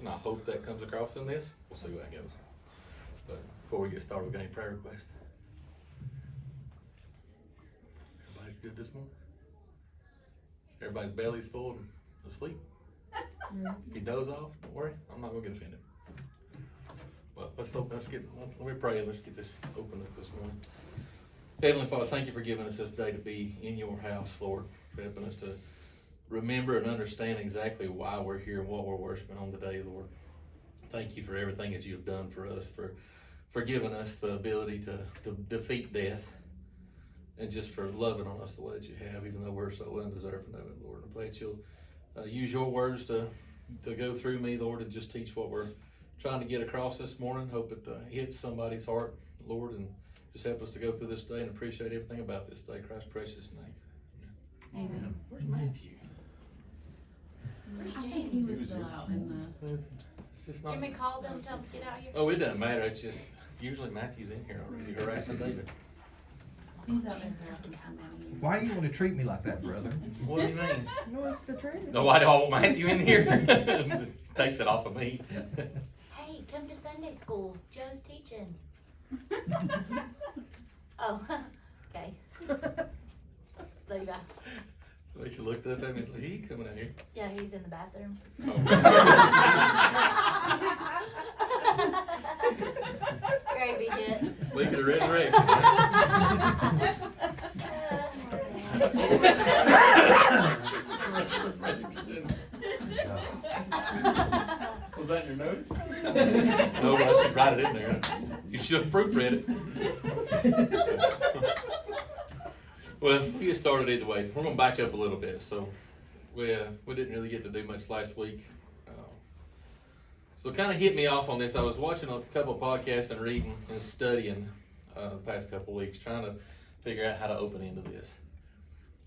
and I hope that comes across in this. We'll see where that goes. But before we get started, we got any prayer requests? Everybody's good this morning? Everybody's belly's full and asleep? If you doze off, don't worry, I'm not gonna get offended. But let me pray and let's get this opened up this morning. Heavenly Father, thank you for giving us this day to be in your house, Lord, for helping us to remember and understand exactly why we're here and what we're worshiping on today, Lord. Thank you for everything that you've done for us, for giving us the ability to defeat death, and just for loving on us the way that you have, even though we're so undeserving of it, Lord. I pray that you'll use your words to go through me, Lord, and just teach what we're trying to get across this morning. Hope it hits somebody's heart, Lord, and just help us to go through this day and appreciate everything about this day. Christ's precious name. Amen. Amen. Where's Matthew? I think he was still out in the... It's just not... Can we call them, tell them to get out here? Oh, it doesn't matter. It's just, usually Matthew's in here already harassing David. He's out there harassing somebody. Why you want to treat me like that, brother? What do you mean? No, it's the truth. No, why do I want Matthew in here? Just takes it off of me. Hey, come to Sunday school. Joe's teaching. Oh, okay. There you go. So she looked up at me and said, he coming out here. Yeah, he's in the bathroom. Gravy hit. Speaking of resurrection. Was that in your notes? No, but I should write it in there. You should have proofread it. Well, we get started either way. We're going to back up a little bit. So we didn't really get to do much last week. So it kind of hit me off on this. I was watching a couple of podcasts and reading and studying the past couple of weeks, trying to figure out how to open into this.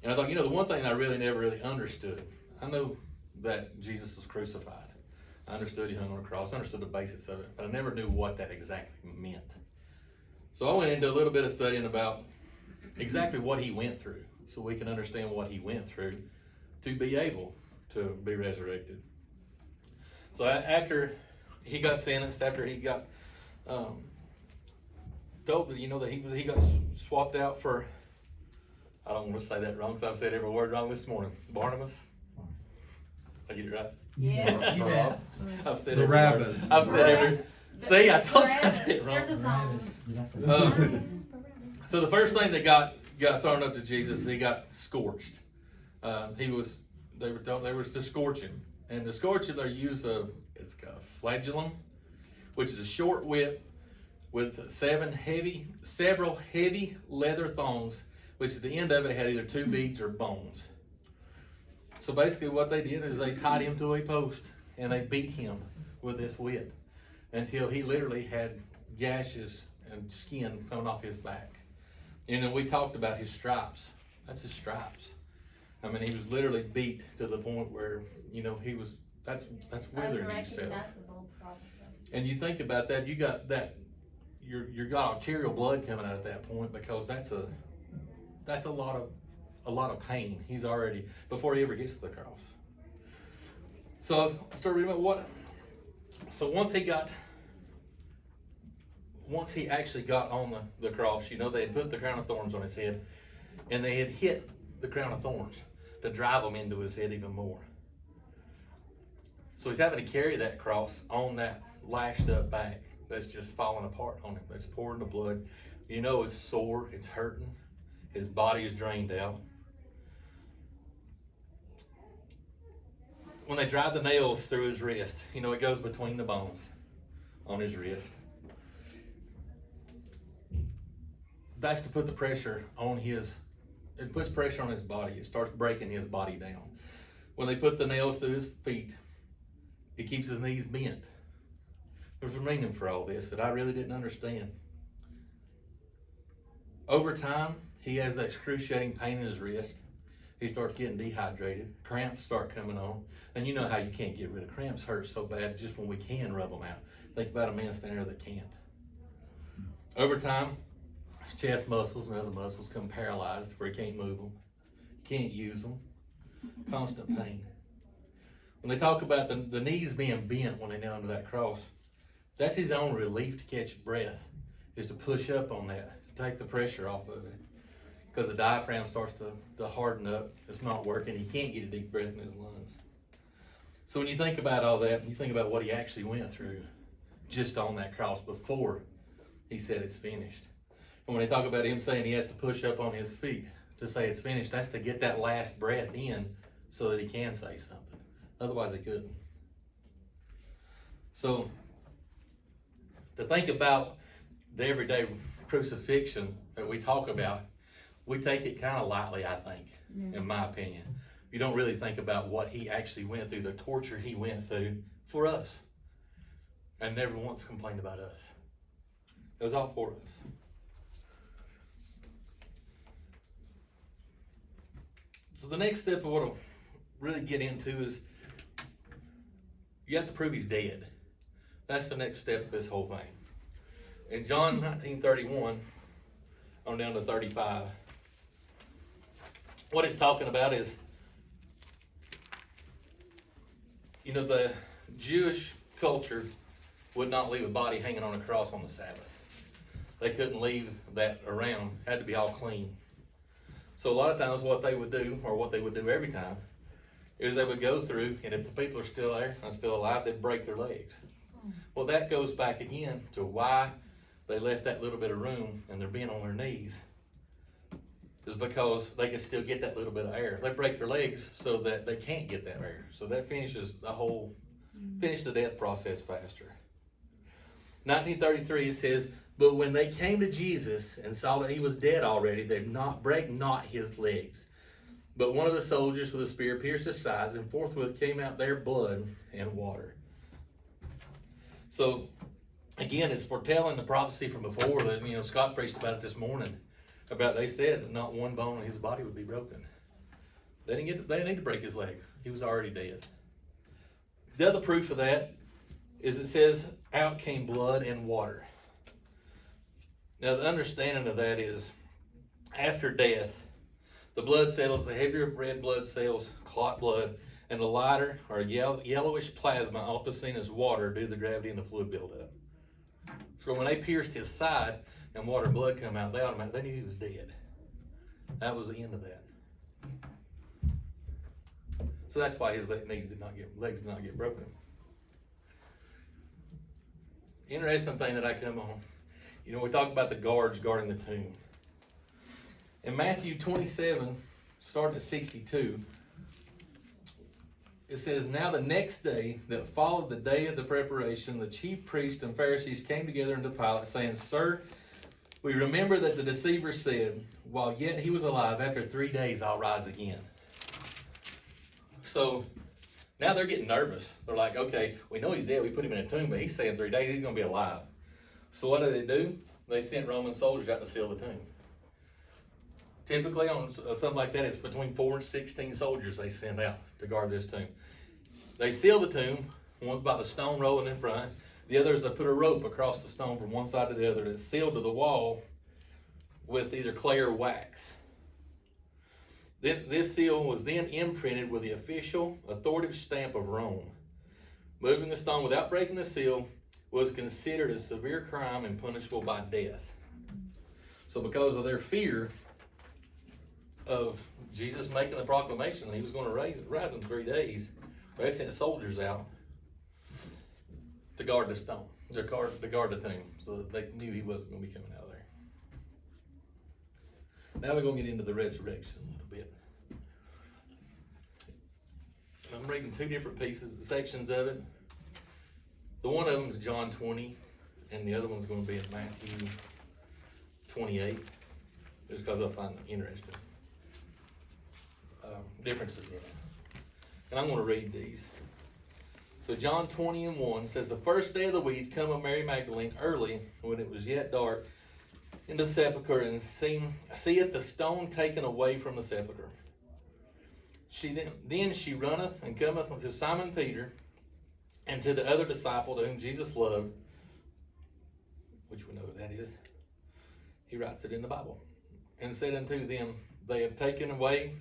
And I thought, the one thing I never really understood, I know that Jesus was crucified. I understood he hung on a cross. I understood the basics of it, but I never knew what that exactly meant. So I went into a little bit of studying about exactly what he went through, so we can understand what he went through to be able to be resurrected. So after he got sentenced, after he got told that that he got swapped out for, I don't want to say that wrong because I've said every word wrong this morning. Barnabas. I get it right? Yeah. I've said every word. I've said every. See, I told you I said it wrong. There's a song. So the first thing that got thrown up to Jesus, he got scorched. They were to scorch him, and to scorch him they use it's got a flagellum, which is a short whip with several heavy leather thongs, which at the end of it had either two beads or bones. So basically what they did is they tied him to a post and they beat him with this whip until he literally had gashes and skin coming off his back. And then we talked about his stripes. That's his stripes. I mean, he was literally beat to the point where, that's withering yourself. And you think about that, you got that, you got arterial blood coming out at that point, because that's a lot of pain. He's already, before he ever gets to the cross. So I started reading about so once he actually got on the cross, they had put the crown of thorns on his head, and they had hit the crown of thorns to drive them into his head even more. So he's having to carry that cross on that lashed up back that's just falling apart on him. That's pouring the blood. It's sore, it's hurting. His body is drained out. When they drive the nails through his wrist, it goes between the bones on his wrist. That's to put the pressure on it puts pressure on his body. It starts breaking his body down. When they put the nails through his feet, it keeps his knees bent. There's a meaning for all this that I really didn't understand. Over time, he has that excruciating pain in his wrist. He starts getting dehydrated. Cramps start coming on. And you know how you can't get rid of cramps. Hurt so bad just when we can rub them out. Think about a man standing there that can't. Over time, his chest muscles and other muscles come paralyzed where he can't move them, can't use them. Constant pain. When they talk about the knees being bent when they nail under that cross, that's his own relief to catch breath, is to push up on that, to take the pressure off of it. Because the diaphragm starts to harden up, it's not working, he can't get a deep breath in his lungs. So when you think about all that, you think about what he actually went through just on that cross before he said it's finished. And when they talk about him saying he has to push up on his feet to say it's finished, that's to get that last breath in so that he can say something. Otherwise he couldn't. So to think about the everyday crucifixion that we talk about, we take it kind of lightly, I think, in my opinion. You don't really think about what he actually went through, the torture he went through for us. And never once complained about us. It was all for us. So the next step of what I'll really get into is you have to prove he's dead. That's the next step of this whole thing. In John 19:31, on down to 35, what it's talking about is, you know, the Jewish culture would not leave a body hanging on a cross on the Sabbath. They couldn't leave that around. It had to be all clean. So a lot of times what they would do, or what they would do every time, is they would go through, and if the people are still there and still alive, they'd break their legs. Well, that goes back again to why they left that little bit of room and they're being on their knees, is because they can still get that little bit of air. They break their legs so that they can't get that air. So that finishes the death process faster. 1933, it says, but when they came to Jesus and saw that he was dead already, they brake not his legs. But one of the soldiers with a spear pierced his sides, and forthwith came out there blood and water. So, again, it's foretelling the prophecy from before that, you know, Scott preached about it this morning. They said that not one bone in his body would be broken. They didn't need to break his leg. He was already dead. The other proof of that is it says, out came blood and water. Now, the understanding of that is, after death, the blood cells, the heavier red blood cells, clot blood, and the lighter or yellowish plasma, often seen as water, due to the gravity and the fluid buildup. So when they pierced his side and water and blood come out, they knew he was dead. That was the end of that. So that's why his legs did not get broken. Interesting thing that I come on. You know, we talk about the guards guarding the tomb. In Matthew 27, starting at 62, it says, now the next day that followed the day of the preparation, the chief priests and Pharisees came together unto Pilate, saying, Sir, we remember that the deceiver said, while yet he was alive, after 3 days I'll rise again. So now they're getting nervous. They're like, okay, we know he's dead. We put him in a tomb, but he's saying 3 days he's going to be alive. So what do? They sent Roman soldiers out to seal the tomb. Typically on something like that, it's between 4 and 16 soldiers they send out to guard this tomb. They seal the tomb, one by the stone rolling in front. The other is they put a rope across the stone from one side to the other that's sealed to the wall with either clay or wax. Then this seal was then imprinted with the official authoritative stamp of Rome. Moving the stone without breaking the seal was considered a severe crime and punishable by death. So because of their fear of Jesus making the proclamation that he was going to rise in 3 days, they sent soldiers out to guard the stone, to guard the tomb, so that they knew he wasn't going to be coming out of there. Now we're going to get into the resurrection a little bit. I'm reading two different sections of it. The one of them is John 20, and the other one's going to be in Matthew 28, just because I find it interesting. Differences in it. And I'm going to read these. So John 20:1 says, the first day of the week come of Mary Magdalene early, when it was yet dark, into the sepulchre, and seeth the stone taken away from the sepulchre. Then she runneth and cometh to Simon Peter, and to the other disciple to whom Jesus loved, which we know who that is. He writes it in the Bible. And said unto them, they have taken away,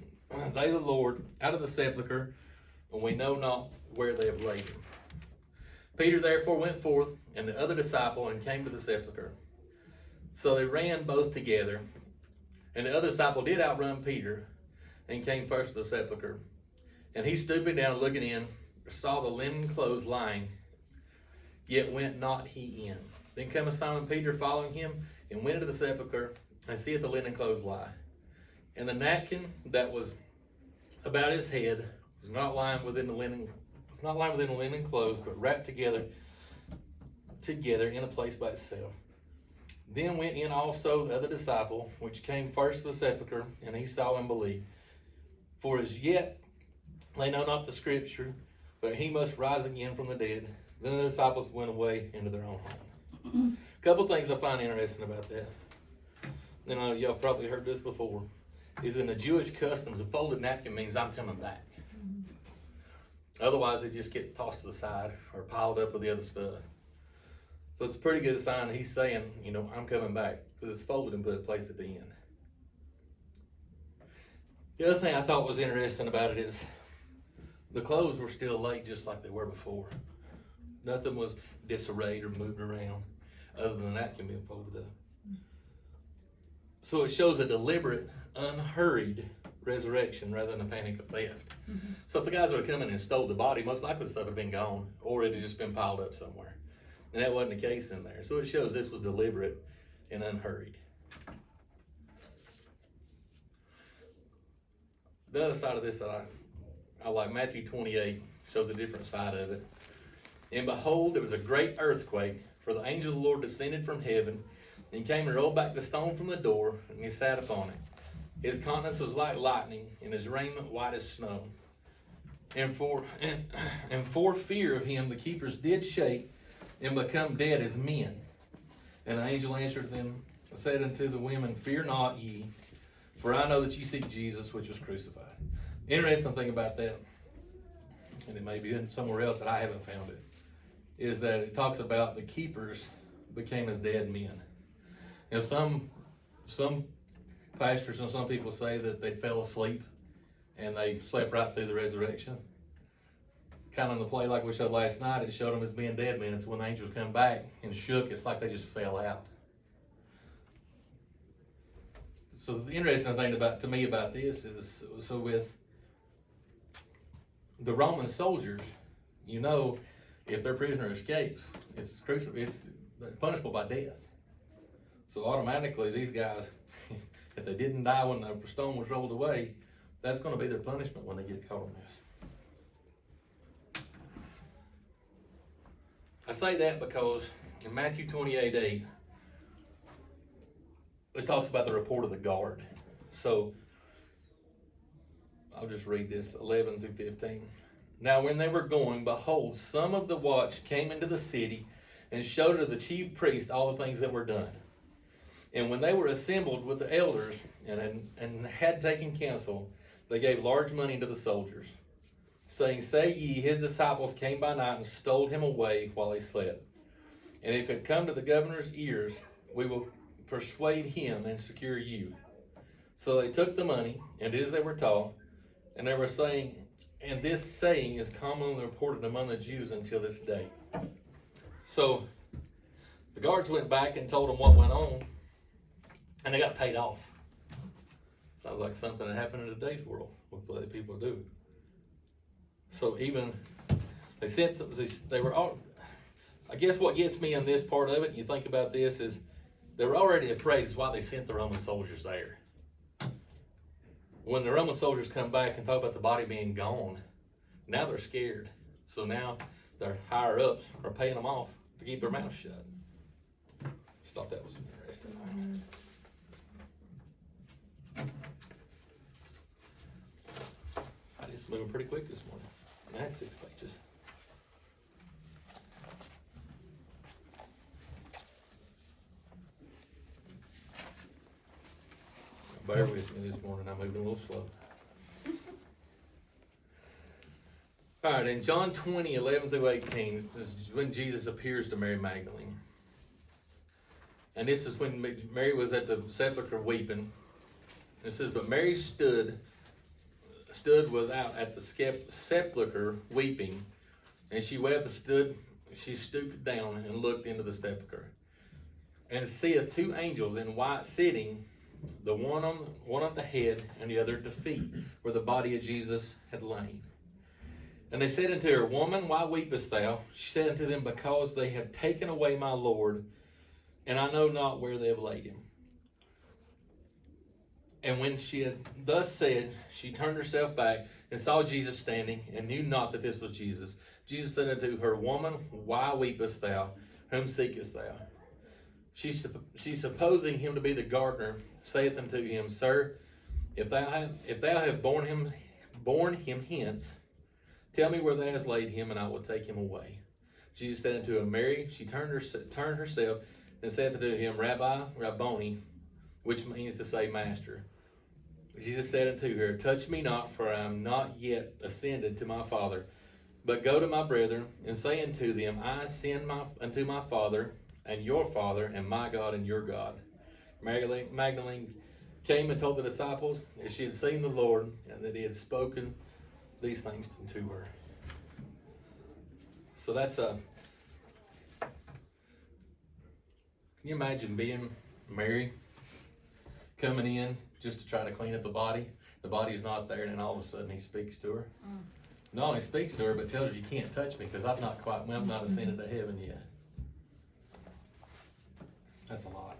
they the Lord, out of the sepulchre, and we know not where they have laid him. Peter therefore went forth, and the other disciple, and came to the sepulchre. So they ran both together, and the other disciple did outrun Peter, and came first to the sepulchre. And he, stooping down and looking in, saw the linen clothes lying, yet went not he in. Then cometh Simon Peter following him, and went into the sepulchre, and seeth the linen clothes lie. And the napkin that was about his head was not lying within the linen clothes, but wrapped together in a place by itself. Then went in also the other disciple, which came first to the sepulchre, and he saw and believed. For as yet they know not the scripture, but he must rise again from the dead. Then the disciples went away into their own home. A couple things I find interesting about that. You know, y'all probably heard this before. Is in the Jewish customs, a folded napkin means I'm coming back. Otherwise, they just get tossed to the side or piled up with the other stuff. So it's a pretty good sign that he's saying, you know, I'm coming back, because it's folded and put in place at the end. The other thing I thought was interesting about it is the clothes were still laid just like they were before. Nothing was disarrayed or moved around other than the napkin being folded up. So it shows a deliberate, unhurried resurrection rather than a panic of theft. Mm-hmm. So if the guys would have come in and stole the body, most likely the stuff would have been gone, or it had just been piled up somewhere. And that wasn't the case in there. So it shows this was deliberate and unhurried. The other side of this that I like, Matthew 28 shows a different side of it. And behold, there was a great earthquake, for the angel of the Lord descended from heaven, and came and rolled back the stone from the door, and he sat upon it. His countenance was like lightning, and his raiment white as snow. And for fear of him, the keepers did shake and become dead as men. And the angel answered them, said unto the women, Fear not ye, for I know that ye seek Jesus, which was crucified. Interesting thing about that, and it may be somewhere else that I haven't found it, is that it talks about the keepers became as dead men. You know, some pastors and some people say that they fell asleep and they slept right through the resurrection. Kind of in the play like we showed last night, it showed them as being dead men. It's when the angels come back and shook, it's like they just fell out. So the interesting thing to me about this is, so with the Roman soldiers, you know, if their prisoner escapes, it's punishable by death. So automatically these guys, if they didn't die when the stone was rolled away, that's going to be their punishment when they get caught on this. I say that because in Matthew 28:8, it talks about the report of the guard. So I'll just read this, 11 through 15. Now when they were going, behold, some of the watch came into the city and showed to the chief priest all the things that were done. And when they were assembled with the elders and had taken counsel, they gave large money to the soldiers, saying, Say ye, his disciples came by night and stole him away while he slept. And if it come to the governor's ears, we will persuade him and secure you. So they took the money and did as they were taught, and they were saying, and this saying is commonly reported among the Jews until this day. So the guards went back and told them what went on, and they got paid off. Sounds like something that happened in today's world, what people do. So even they were all, I guess what gets me in this part of it, you think about this, is they were already afraid, is why they sent the Roman soldiers there. When the Roman soldiers come back and talk about the body being gone, now they're scared. So now their higher ups are paying them off to keep their mouths shut. Just thought that was interesting. It's moving pretty quick this morning. And I had 6 pages. Bear with me this morning, I'm moving a little slow. All right, in John 20, 11 through 18, this is when Jesus appears to Mary Magdalene. And this is when Mary was at the sepulchre weeping. It says, But Mary stood stood without at the sepulchre weeping, and she wept and stood. She stooped down and looked into the sepulchre, and seeth two angels in white sitting, the one on the head and the other at the feet, where the body of Jesus had lain. And they said unto her, Woman, why weepest thou? She said unto them, Because they have taken away my Lord, and I know not where they have laid him. And when she had thus said, she turned herself back and saw Jesus standing, and knew not that this was Jesus. Jesus said unto her, Woman, why weepest thou? Whom seekest thou? She supposing him to be the gardener, saith unto him, Sir, if thou have borne him hence, tell me where thou hast laid him, and I will take him away. Jesus said unto her, Mary. She turned herself and said unto him, Rabbi, Rabboni, which means to say, Master. Jesus said unto her, Touch me not, for I am not yet ascended to my Father, but go to my brethren, and say unto them, I ascend unto my Father, and your Father, and my God, and your God. Magdalene came and told the disciples that she had seen the Lord, and that he had spoken these things to her. So that's can you imagine being Mary, coming in just to try to clean up the body? The body's not there, and then all of a sudden he speaks to her. Not only speaks to her, but tells her, you can't touch me because I'm not ascended to heaven yet. That's a lot.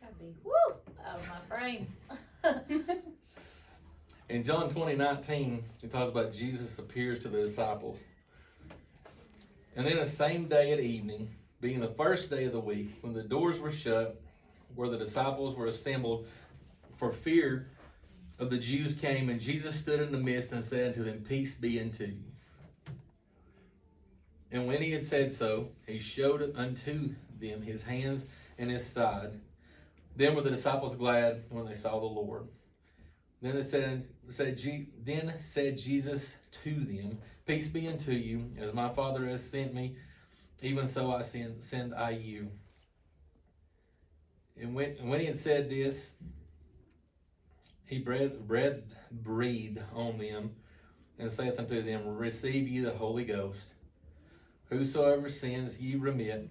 That'd be woo out of my brain. In John 20:19, it talks about Jesus appears to the disciples. And then the same day at evening, being the first day of the week, when the doors were shut, where the disciples were assembled, for fear of the Jews came, and Jesus stood in the midst and said unto them, Peace be unto you. And when he had said so, he showed unto them his hands and his side. Then were the disciples glad when they saw the Lord. Then said Jesus to them, Peace be unto you, as my Father has sent me, even so I send I you. And when he had said this, he breathed on them, and saith unto them, Receive ye the Holy Ghost. Whosoever sins ye remit,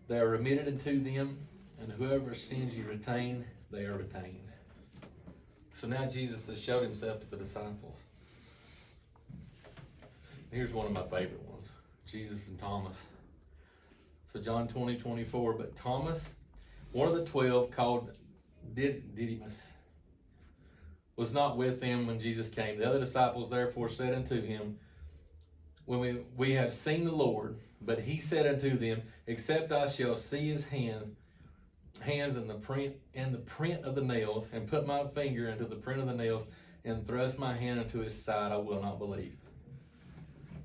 they are remitted unto them, and whoever sins ye retain, they are retained. So now Jesus has showed himself to the disciples. Here's one of my favorite ones, Jesus and Thomas. So John 20:24, but Thomas, one of the 12, called Didymus, was not with them when Jesus came. The other disciples therefore said unto him, When we have seen the Lord. But he said unto them, Except I shall see his hands and the print of the nails, and put my finger into the print of the nails, and thrust my hand into his side, I will not believe.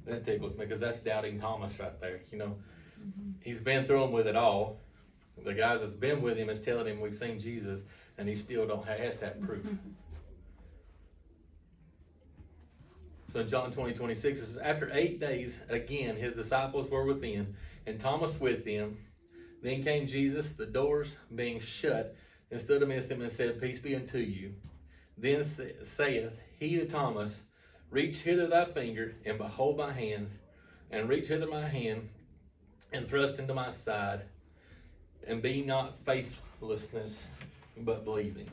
That tickles me, because that's doubting Thomas right there. You know, he's been through him with it all. The guys that's been with him is telling him we've seen Jesus, and he still has to have proof. So in John 20:26, it says, After 8 days, again, his disciples were within, and Thomas with them. Then came Jesus, the doors being shut, and stood amidst them, and said, Peace be unto you. Then saith he to Thomas, Reach hither thy finger, and behold my hands, and reach hither my hand, and thrust into my side, and be not faithlessness, but believing.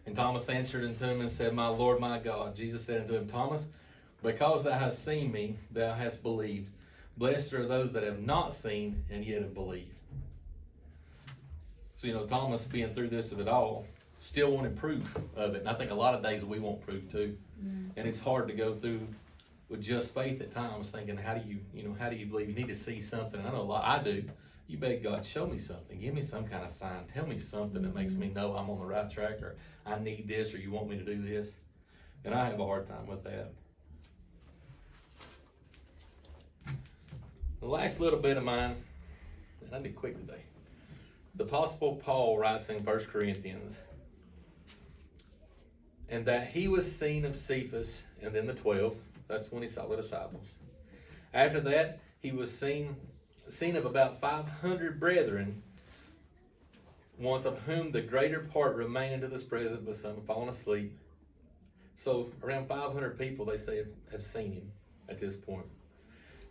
And Thomas answered unto him and said, My Lord, my God. Jesus said unto him, Thomas, because thou hast seen me, thou hast believed. Blessed are those that have not seen and yet have believed. So, you know, Thomas, being through this of it all, still wanted proof of it. And I think a lot of days we want proof too. And it's hard to go through with just faith at times, thinking, how do you believe? You need to see something. I know a lot, I do. You beg God, show me something. Give me some kind of sign. Tell me something that makes me know I'm on the right track, or I need this, or you want me to do this. And I have a hard time with that. The last little bit of mine, and I did quick today. The Apostle Paul writes in 1 Corinthians, and that he was seen of Cephas, and then the 12. That's when he saw the disciples. After that, he was seen of about 500 brethren, once of whom the greater part remain unto this present, but some have fallen asleep. So around 500 people, they say, have seen him at this point.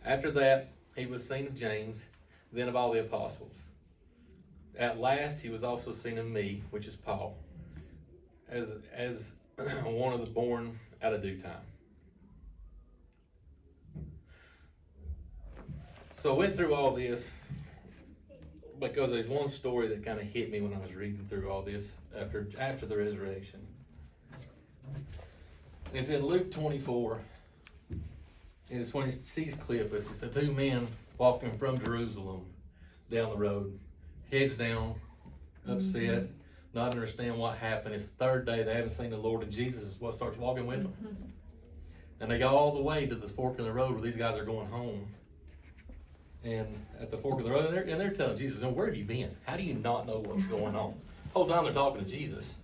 After that, he was seen of James, then of all the apostles. At last, he was also seen of me, which is Paul, as one of the born out of due time. So I went through all this because there's one story that kind of hit me when I was reading through all this after the resurrection. It's in Luke 24. And it's when he sees Cleopas. It's the two men walking from Jerusalem down the road, heads down, upset, not understand what happened. It's the third day, they haven't seen the Lord, and Jesus is what starts walking with them. And they go all the way to the fork in the road where these guys are going home. And at the fork of the road, and they're telling Jesus, "No, where have you been? How do you not know what's going on?" The whole time they're talking to Jesus.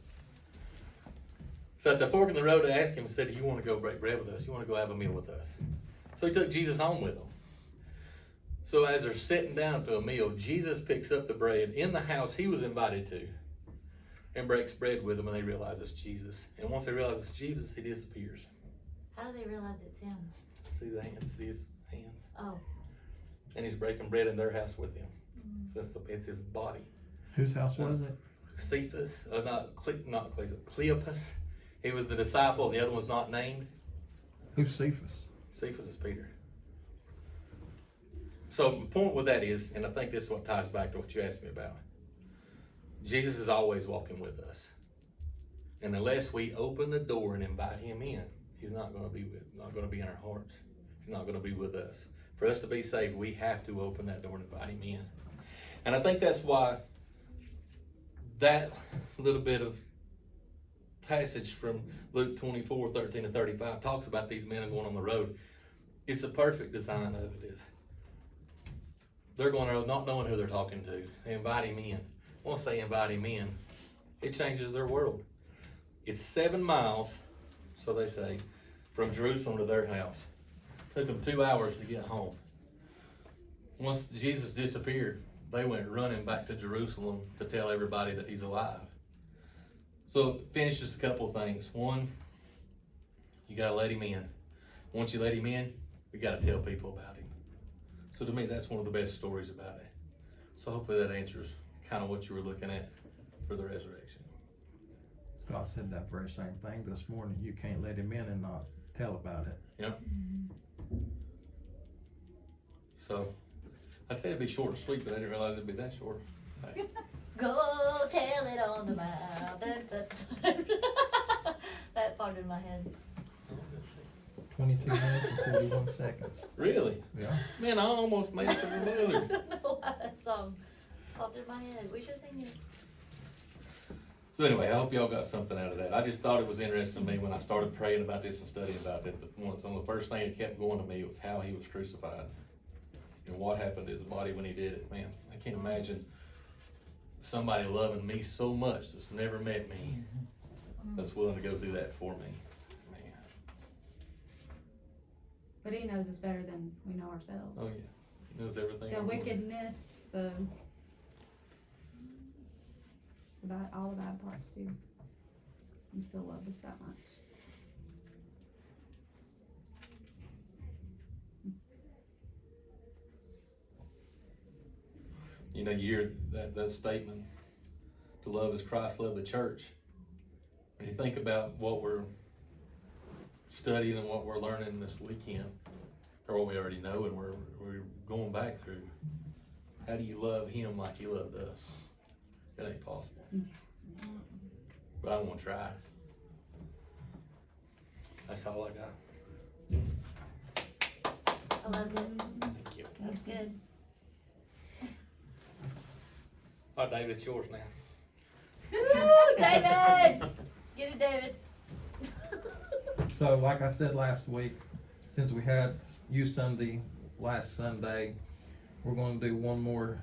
So at the fork in the road, they asked him, said, "Do you want to go break bread with us? You want to go have a meal with us?" So he took Jesus home with him. So as they're sitting down to a meal, Jesus picks up the bread in the house he was invited to and breaks bread with them, and they realize it's Jesus. And once they realize it's Jesus, he disappears. How do they realize it's him? See the hands? See his hands? Oh. And he's breaking bread in their house with them. So it's his body. Whose house was it? Cephas, Cleopas. He was the disciple, and the other one's not named. Who's Cephas? Cephas is Peter. So the point with that is, and I think this is what ties back to what you asked me about, Jesus is always walking with us. And unless we open the door and invite him in, he's not going to be in our hearts. He's not going to be with us. For us to be saved, we have to open that door and invite him in. And I think that's why that little bit of passage from Luke 24, 13 to 35 talks about these men going on the road. It's a perfect design of it is. They're going on the road not knowing who they're talking to. They invite him in. Once they invite him in, it changes their world. It's 7 miles, so they say, from Jerusalem to their house. Took them 2 hours to get home. Once Jesus disappeared, they went running back to Jerusalem to tell everybody that he's alive. So it finishes a couple of things. One, you got to let him in. Once you let him in, you got to tell people about him. So to me, that's one of the best stories about it. So hopefully that answers kind of what you were looking at for the resurrection. God said that very same thing this morning. You can't let him in and not tell about it. Yep. So I said it'd be short and sweet, but I didn't realize it'd be that short. Go tell it on the mountain. That's that part in my head. 22 minutes and 41 seconds. Really? Yeah. Man, I almost made it to the I buzzer. don't know why that song popped in my head. We should sing it. So anyway, I hope y'all got something out of that. I just thought it was interesting to me when I started praying about this and studying about it. Some of the first thing that kept going to me was how he was crucified and what happened to his body when he did it. Man, I can't imagine somebody loving me so much that's never met me that's willing to go through that for me. Man. But he knows us better than we know ourselves. Oh yeah, he knows everything. The I'm doing. wickedness, all the bad parts too. He still loved us that much. You know, you hear that statement, to love as Christ loved the church. When you think about what we're studying and what we're learning this weekend, or what we already know and we're going back through, how do you love him like he loved us? It ain't possible. But I want to try. That's all I got. I loved it. Thank you. That's good. All right, David, it's yours now. Woo, David! Get it, David. So like I said last week, since we had Youth Sunday last Sunday, we're going to do one more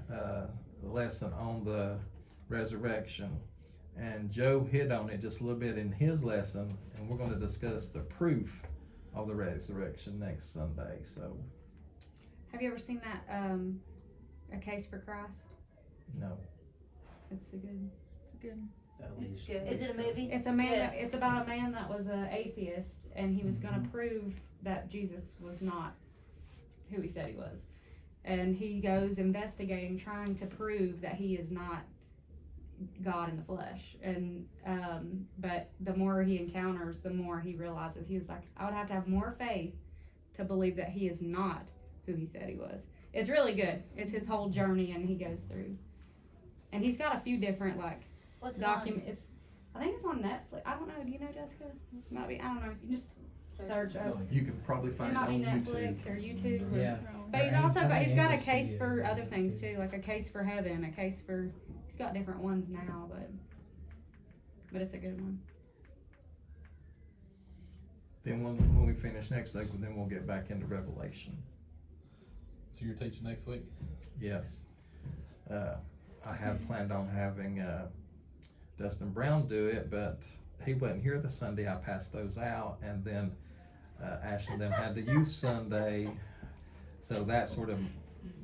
lesson on the resurrection. And Joe hit on it just a little bit in his lesson, and we're going to discuss the proof of the resurrection next Sunday. So, Have you ever seen that A Case for Christ? no. It's a good. It's good. Is it a movie? It's a man. Yes. It's about a man that was an atheist, and he was going to prove that Jesus was not who he said he was, and he goes investigating, trying to prove that he is not God in the flesh. And but the more he encounters, the more he realizes. He was like, I would have to have more faith to believe that he is not who he said he was. It's really good. It's his whole journey, and he goes through. And he's got a few different What's it document. It's, I think it's on Netflix. I don't know. Do you know, Jessica? Might be. I don't know. You can just search up. You can probably It find it might be on Netflix YouTube. or YouTube. Or, Yeah. But he's I also think he's got a Angel's case Studios for is other on things too. too, like a case for heaven, a case for. He's got different ones now, but it's a good one. Then when we finish next week, then we'll get back into Revelation. So you're teaching next week? Yes. I had planned on having Dustin Brown do it, but he wasn't here the Sunday. I passed those out, and then Ashley and them had the youth Sunday, so that sort of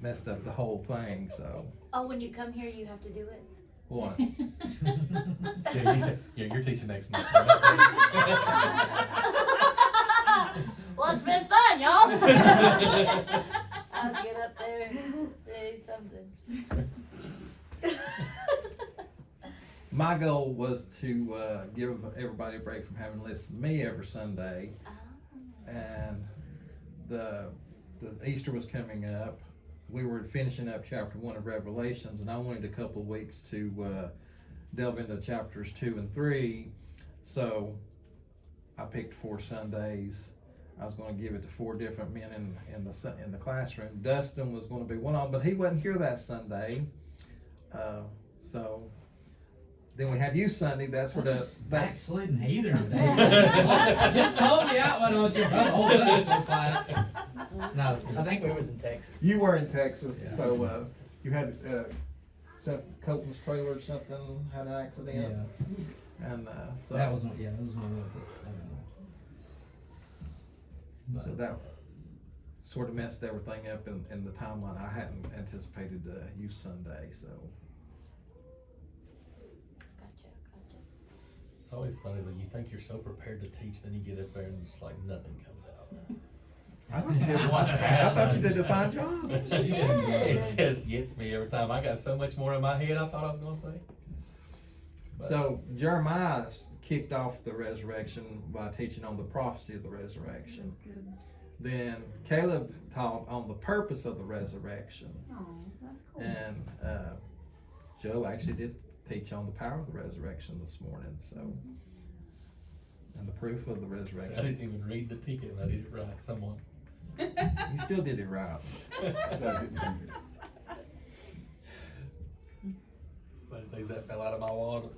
messed up the whole thing. So Oh, when you come here, you have to do it. what? Yeah, you're teaching next month. Well, it's been fun, y'all. I'll get up there and say something. My goal was to give everybody a break from having to listen to me every Sunday, and the Easter was coming up. We were finishing up chapter 1 of Revelations, and I wanted a couple of weeks to delve into chapters 2 and 3. So I picked 4 Sundays. I was going to give it to 4 different men in the classroom. Dustin was going to be one of them, but he wasn't here that Sunday. So then we had you Sunday. That's where that's Backslidden heathen today. Just called me out, why don't you? Run whole Sunday school class. No, I think we was in Texas. You were in Texas, Yeah. so you had Colton's trailer or something had an accident, Yeah, and so that was one. Yeah, that was one with it. so that sort of messed everything up in the timeline. I hadn't anticipated Youth Sunday, so Gotcha. It's always funny that you think you're so prepared to teach, then you get up there and it's like nothing comes out. I thought you did a fine job. It just gets me every time. I got so much more in my head I thought I was gonna say. But So Jeremiah kicked off the resurrection by teaching on the prophecy of the resurrection. Then Caleb taught on the purpose of the resurrection. Oh, that's cool. And Joe actually did teach on the power of the resurrection this morning, so, and the proof of the see, I resurrection. didn't even read the ticket and I did it right, someone. You still did it right. But things that fell out of my wallet.